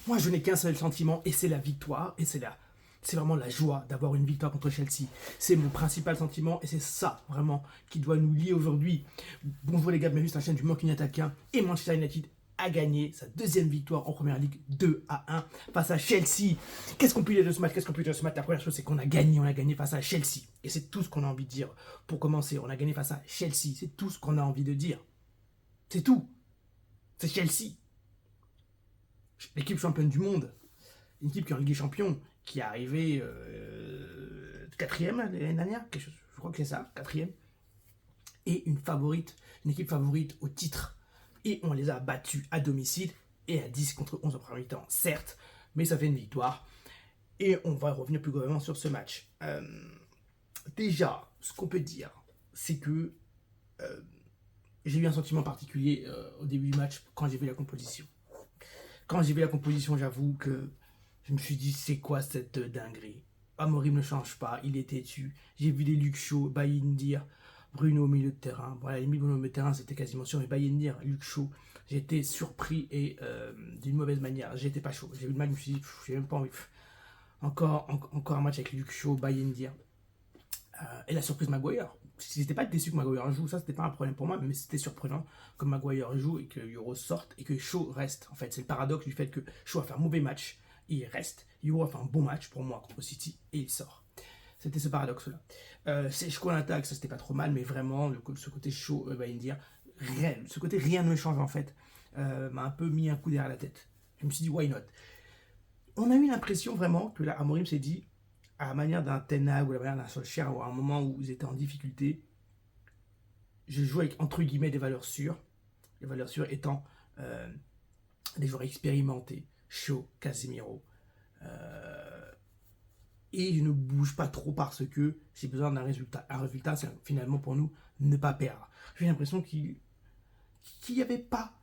Moi, je n'ai qu'un seul sentiment et c'est la victoire. Et c'est vraiment la joie d'avoir une victoire contre Chelsea. C'est mon principal sentiment et c'est ça vraiment qui doit nous lier aujourd'hui. Bonjour les gars, bienvenue sur la chaîne du Manque Attaquant. Et Manchester United a gagné sa deuxième victoire en première ligue 2-1 face à Chelsea. Qu'est-ce qu'on peut dire de ce match? La première chose, c'est qu'on a gagné face à Chelsea. Et c'est tout ce qu'on a envie de dire. Pour commencer, on a gagné face à Chelsea. C'est tout ce qu'on a envie de dire. C'est tout. C'est Chelsea. L'équipe championne du monde. Une équipe qui est en Ligue des Champions, qui est arrivée quatrième l'année dernière, je crois que c'est ça, quatrième. Et une équipe favorite au titre. Et on les a battus à domicile et à 10 contre 11 en premier temps, certes, mais ça fait une victoire. Et on va revenir plus globalement sur ce match. Déjà, ce qu'on peut dire, c'est que j'ai eu un sentiment particulier au début du match quand j'ai vu la composition. Quand j'ai vu la composition, j'avoue que je me suis dit, c'est quoi cette dinguerie? Amorim ne change pas, il est têtu. J'ai vu des Luke Shaw, Bayindir, Bruno au milieu de terrain. Bon, à la limite, Bruno au milieu de terrain, c'était quasiment sûr, mais Bayindir, Luke Shaw, j'ai été surpris et d'une mauvaise manière. J'étais pas chaud. J'ai vu le match, je me suis dit, j'ai même pas envie. Encore un match avec Luke Shaw, Bayindir. Et la surprise Maguire. J'étais pas déçu que Maguire joue, ça c'était pas un problème pour moi, mais c'était surprenant que Maguire joue et que Euro sorte et que Shaw reste. En fait, c'est le paradoxe du fait que Shaw a fait un mauvais match, il reste. Euro a fait un bon match pour moi contre City et il sort. C'était ce paradoxe-là. Sechko en attaque, ça c'était pas trop mal, mais vraiment, ce côté Shaw, dire ce côté rien ne me change en fait, m'a un peu mis un coup derrière la tête. Je me suis dit, why not? On a eu l'impression vraiment que là, Amorim s'est dit, à la manière d'un Ten Hag ou à la manière d'un Solskjaer, ou à un moment où ils étaient en difficulté, je joue avec entre guillemets des valeurs sûres. Les valeurs sûres étant des joueurs expérimentés, Shaw, Casemiro. Et je ne bouge pas trop parce que j'ai besoin d'un résultat. Un résultat, c'est finalement pour nous ne pas perdre. J'ai l'impression qu'il n'y avait pas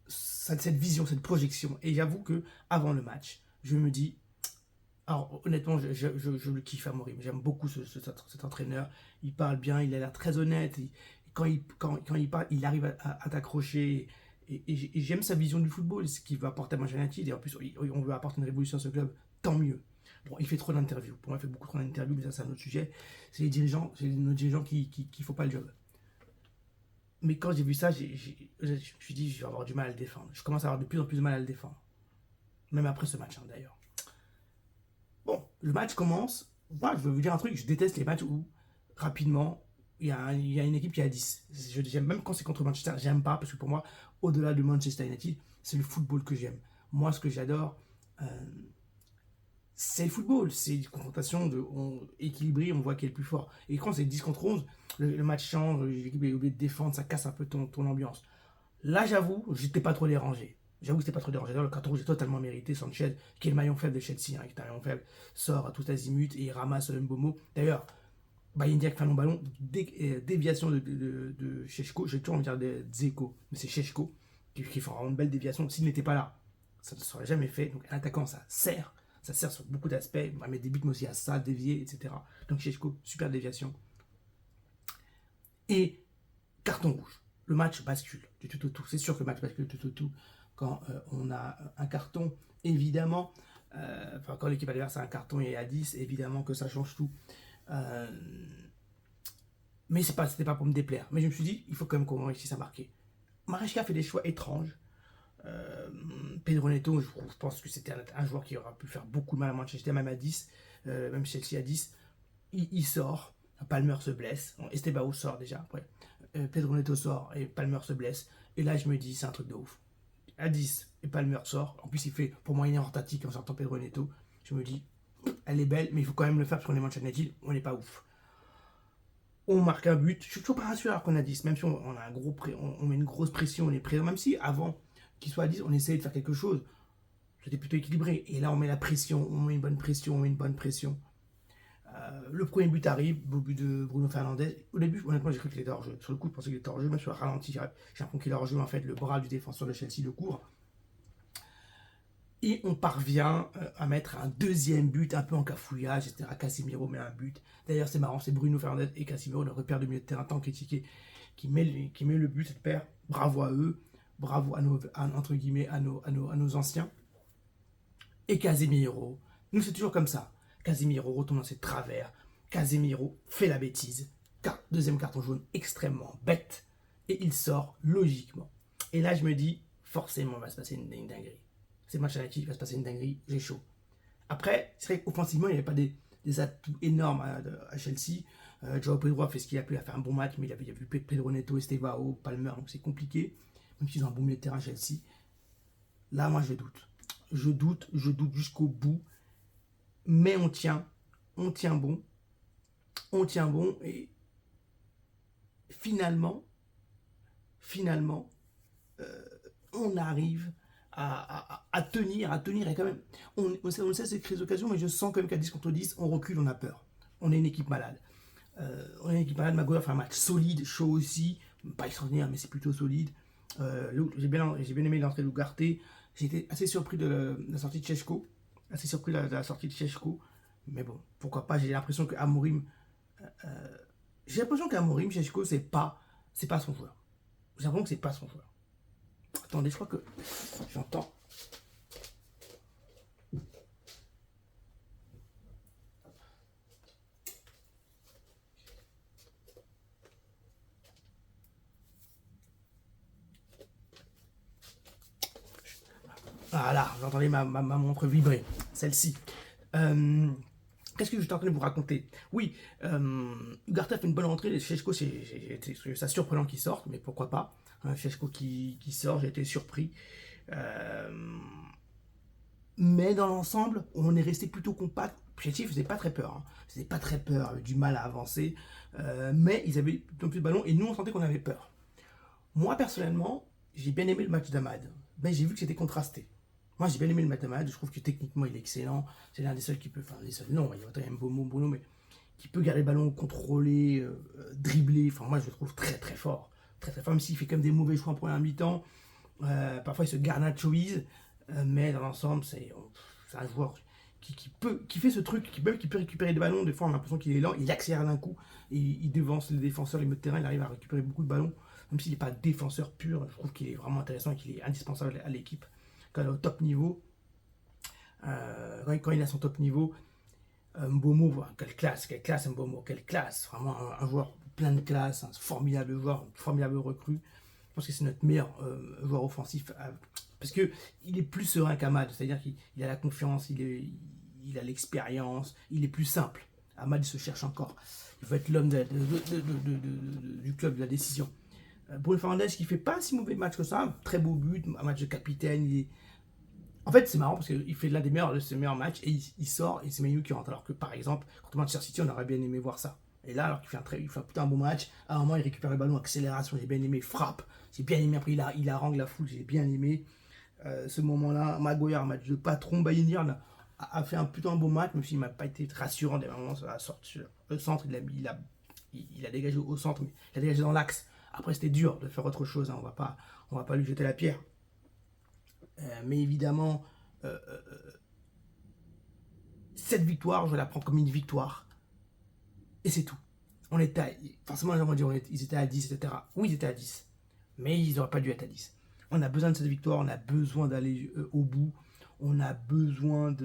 cette vision, cette projection. Et j'avoue que avant le match, je me dis, alors honnêtement, je le kiffe à mourir. J'aime beaucoup cet entraîneur. Il parle bien, il a l'air très honnête. Quand il parle, il arrive à t'accrocher. Et j'aime sa vision du football, ce qu'il veut apporter à Manchester United. Et en plus, on veut apporter une révolution à ce club. Tant mieux. Bon, il fait trop d'interviews. Pour moi, il fait beaucoup trop d'interviews, mais ça, c'est un autre sujet. C'est nos dirigeants qui ne font pas le job. Mais quand j'ai vu ça, je me suis dit, je vais avoir du mal à le défendre. Je commence à avoir de plus en plus de mal à le défendre. Même après ce match, hein, d'ailleurs. Bon, le match commence. Voilà, je vais vous dire un truc, je déteste les matchs où, rapidement, il y a une équipe qui a 10. J'aime même quand c'est contre Manchester, j'aime pas, parce que pour moi, au-delà de Manchester United, c'est le football que j'aime. Moi, ce que j'adore, c'est le football. C'est une confrontation équilibrée, on voit qui est le plus fort. Et quand c'est 10 contre 11, le match change, l'équipe est obligée de défendre, ça casse un peu ton ambiance. Là, j'avoue, j'étais pas trop dérangé. J'avoue que c'était pas trop dérangé. Le carton rouge est totalement mérité. Sanchez, qui est le maillon faible de Chelsea, hein, qui est un maillon faible, sort à tout azimut et il ramasse Mbomo. D'ailleurs, Bayindia qui fait un long ballon, déviation de Sheshko, j'ai toujours envie de dire de Dzeko, mais c'est Sheshko qui fait vraiment une belle déviation. S'il n'était pas là, ça ne serait jamais fait. Donc, un attaquant, ça sert sur beaucoup d'aspects. On va mettre des buts, mais aussi à ça, dévier, etc. Donc, Sheshko, super déviation. Et carton rouge. Le match bascule du tout au tout. C'est sûr que le match bascule du tout au tout quand on a un carton, évidemment. Quand l'équipe adverse a un carton et est à 10, évidemment que ça change tout. Mais c'était pas pour me déplaire. Mais je me suis dit, il faut quand même qu'on réussisse à marquer. Maresca fait des choix étranges. Pedro Neto, je pense que c'était un joueur qui aura pu faire beaucoup de mal à Manchester, même à 10, même Chelsea à 10. Il sort, Palmer se blesse, Estebao sort déjà après. Pedro Neto sort et Palmer se blesse. Et là, je me dis, c'est un truc de ouf. À 10, et Palmer sort. En plus, il fait pour moi une erreur tactique en sortant Pedro Neto. Je me dis, elle est belle, mais il faut quand même le faire parce qu'on est Manchester United, on n'est pas ouf. On marque un but. Je suis toujours pas rassuré alors qu'on a 10, même si on a on met une grosse pression, on est présent, même si avant qu'il soit à 10, on essayait de faire quelque chose. C'était plutôt équilibré. Et là, on met la pression, on met une bonne pression, on met une bonne pression. Le premier but arrive, au but de Bruno Fernandes. Au début, honnêtement, j'ai cru qu'il était hors jeu. Sur le coup, je pensais qu'il était hors jeu, même sur le ralenti, j'ai l'impression qu'il est hors jeu. En fait, le bras du défenseur de Chelsea le court. Et on parvient à mettre un deuxième but, un peu en cafouillage, etc. Casemiro met un but. D'ailleurs, c'est marrant, c'est Bruno Fernandes et Casemiro, le repère de milieu de terrain tant critiqué, qui met le but, cette paire. Bravo à eux, bravo à nos, entre guillemets, à nos anciens. et Casemiro. Nous, c'est toujours comme ça. Casemiro retombe dans ses travers. Casemiro fait la bêtise. Deuxième carton jaune extrêmement bête. Et il sort logiquement. Et là, je me dis, forcément, il va se passer une dinguerie. C'est match à il va se passer une dinguerie, j'ai chaud. Après, c'est vrai qu'offensivement, il n'y avait pas des atouts énormes à Chelsea. Joao Pedro a fait ce qu'il a pu, il a fait un bon match, mais il y a vu Pedro Neto, Estevao, Palmer, donc c'est compliqué. Même s'ils ont un bon milieu de terrain à Chelsea. Là, moi, je doute. Je doute jusqu'au bout. Mais on tient bon. On tient bon et finalement, on arrive à tenir et quand même, on sait ces crises d'occasion, mais je sens quand même qu'à 10 contre 10, on recule, on a peur. On est une équipe malade. Maguire fait un match solide, chaud aussi, pas extraordinaire, mais c'est plutôt solide. J'ai bien aimé l'entrée de Ugarte. J'ai été assez surpris de la sortie de Šeško. Mais bon, pourquoi pas, j'ai l'impression qu'Amorim, Šeško, c'est pas son joueur. J'ai l'impression que c'est pas son joueur. Attendez, je crois que j'entends. Voilà, j'entendais ma montre vibrer, celle-ci. Qu'est-ce que j'étais en train de vous raconter? Oui, Ugarte a fait une bonne rentrée. Šeško, c'est surprenant qu'il sorte, mais pourquoi pas. Šeško qui sort, j'ai été surpris. Mais dans l'ensemble, on est resté plutôt compact. Chelsea faisait pas très peur. Faisait pas très peur, avait du mal à avancer. Mais ils avaient plus de ballon et nous, on sentait qu'on avait peur. Moi, personnellement, j'ai bien aimé le match d'Amad. Mais j'ai vu que c'était contrasté. Moi, j'ai bien aimé le match d'Amad. Je trouve que techniquement, il est excellent. C'est l'un des seuls qui peut. Enfin, les seuls, non, il y a quand même Bruno, mais qui peut garder le ballon, contrôler, dribbler. Enfin, moi, je le trouve très, très fort. Très, très fort, même s'il fait quand même des mauvais choix en première mi-temps. Parfois, il se garnachoise. Mais dans l'ensemble, c'est un joueur qui fait ce truc, qui peut récupérer des ballons. Des fois, on a l'impression qu'il est lent. Il accélère d'un coup. Et il devance les défenseurs, les milieux de terrain. Il arrive à récupérer beaucoup de ballons. Même s'il n'est pas défenseur pur, je trouve qu'il est vraiment intéressant et qu'il est indispensable à l'équipe. Quand il est au top niveau, quand il est à son top niveau, Mbeumo, quelle classe Mbeumo, quelle classe, vraiment un joueur plein de classe, un formidable joueur, un formidable recrue. Je pense que c'est notre meilleur joueur offensif, parce qu'il est plus serein qu'Amad, c'est-à-dire qu'il a la confiance, il a l'expérience, il est plus simple. Amad, il se cherche encore, il veut être l'homme du club, de la décision. Bruno Fernandes qui fait pas si mauvais match que ça, un très beau but, un match de capitaine. En fait, c'est marrant parce qu'il fait l'un de ses meilleurs matchs et il sort et c'est Manu qui rentre. Alors que par exemple, contre Manchester City, on aurait bien aimé voir ça. Et là, alors qu'il fait un putain bon match, à un moment, il récupère le ballon, accélération, j'ai bien aimé, frappe, j'ai bien aimé. Après, il harangue la foule, j'ai bien aimé. Ce moment-là, Maguire, match de patron, Bayern a fait un putain bon match, même s'il m'a pas été rassurant des moments sur la sortie. Le centre, il a dégagé au centre, mais il a dégagé dans l'axe. Après, c'était dur de faire autre chose, hein. On va pas lui jeter la pierre. Mais évidemment, cette victoire, je la prends comme une victoire. Et c'est tout. Forcément, les gens vont dire ils étaient à 10, etc. Oui, ils étaient à 10. Mais ils n'auraient pas dû être à 10. On a besoin de cette victoire, on a besoin d'aller au bout. On a besoin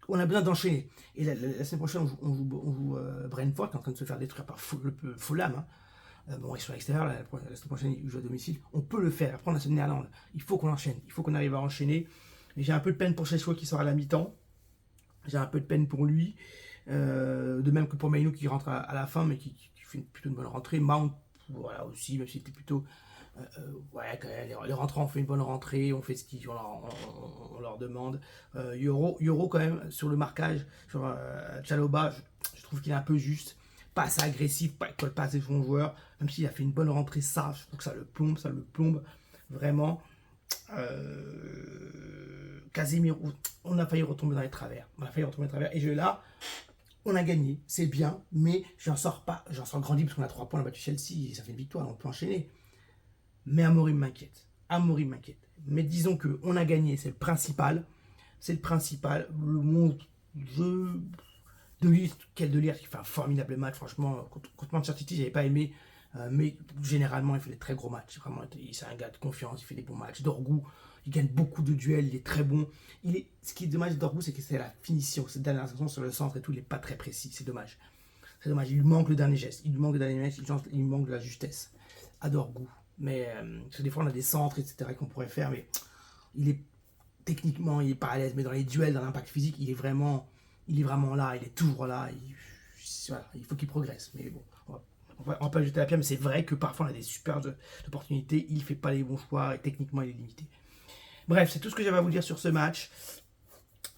on a besoin d'enchaîner. Et la semaine prochaine, on joue Brentford, qui est en train de se faire détruire par Fulham. Bon, ils sont à l'extérieur, la semaine prochaine, ils jouent à domicile. On peut le faire. Après, on a ce Néerlande. Il faut qu'on enchaîne. Il faut qu'on arrive à enchaîner. J'ai un peu de peine pour Šeško qui sort à la mi-temps. J'ai un peu de peine pour lui. De même que pour Mainoo qui rentre à la fin, mais qui fait plutôt une bonne rentrée. Mount, voilà aussi, même si c'était plutôt. Ouais, quand même, les rentrants ont fait une bonne rentrée, on fait ce qu'on leur demande. Euro quand même sur le marquage, sur Chalobah, je trouve qu'il est un peu juste, pas assez agressif, il colle pas assez son joueur, même s'il a fait une bonne rentrée, ça, je trouve que ça le plombe vraiment. Casemiro, on a failli retomber dans les travers, et là, on a gagné, c'est bien, mais j'en sors grandi parce qu'on a 3 points, on a battu Chelsea, ça fait une victoire, on peut enchaîner. Mais Amorim m'inquiète. Mais disons qu'on a gagné, c'est le principal. Mon jeu de Ligt qui fait un formidable match. Franchement, contre Manchester City, j'avais pas aimé. Mais généralement, il fait des très gros matchs. Vraiment, c'est un gars de confiance, il fait des bons matchs. Dorgu, il gagne beaucoup de duels, il est très bon. Ce qui est dommage de Dorgu, c'est que c'est la finition. Cette dernière action sur le centre et tout, il n'est pas très précis. C'est dommage. C'est dommage. Il lui manque le dernier geste. Il lui manque le dernier geste. Il lui manque de la justesse à Dorgu. Mais parce que des fois, on a des centres, etc. qu'on pourrait faire. Mais il est techniquement, il est pas à l'aise. Mais dans les duels, dans l'impact physique, il est vraiment là. Il est toujours là. Voilà, il faut qu'il progresse. Mais bon, on va pas jeter la pierre, mais c'est vrai que parfois on a des super opportunités. Il fait pas les bons choix et techniquement, il est limité. Bref, c'est tout ce que j'avais à vous dire sur ce match.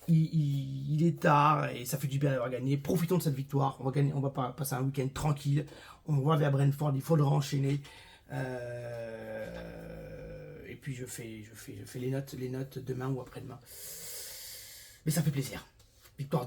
Il est tard et ça fait du bien d'avoir gagné. Profitons de cette victoire. On va passer un week-end tranquille. On va vers Brentford. Il faudra enchaîner. Et puis je fais les notes demain ou après-demain. Mais ça fait plaisir. Victoire 2-1.